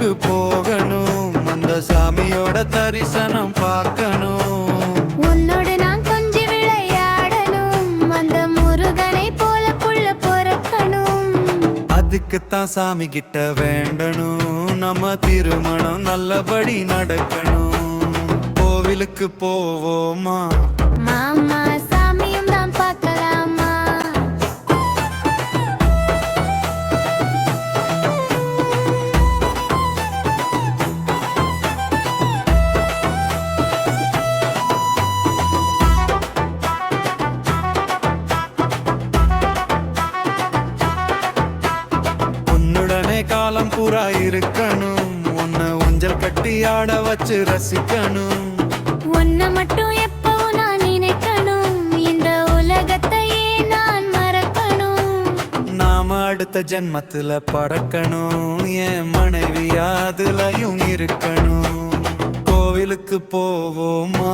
கோவிலுக்கு போகணும், அந்த சாமியோட தரிசனம் பார்க்கணும். உன்னோட நான் கொஞ்சம் விளையாடணும், அந்த முருகனை போல புள்ள பொறக்கணும். அதுக்குத்தான் சாமி கிட்ட வேண்டணும், நம்ம திருமணம் நல்லபடி நடக்கணும். கோவிலுக்கு போவோமா மாமா, சாமியும் தான் பார்க்கலாமா? உன்னுடனே காலம் பூரா இருக்கணும், உன்னை ஊஞ்சல் கட்டி ஆட வச்சு ரசிக்கணும். உன்னை மட்டும் எப்பவும் நான் நினைக்கணும், இந்த உலகத்தையே நான் மறக்கணும். நாம அடுத்த ஜென்மத்துல பறக்கணும், என் மனைவி அதுலயும் இருக்கணும். கோவிலுக்கு போவோமா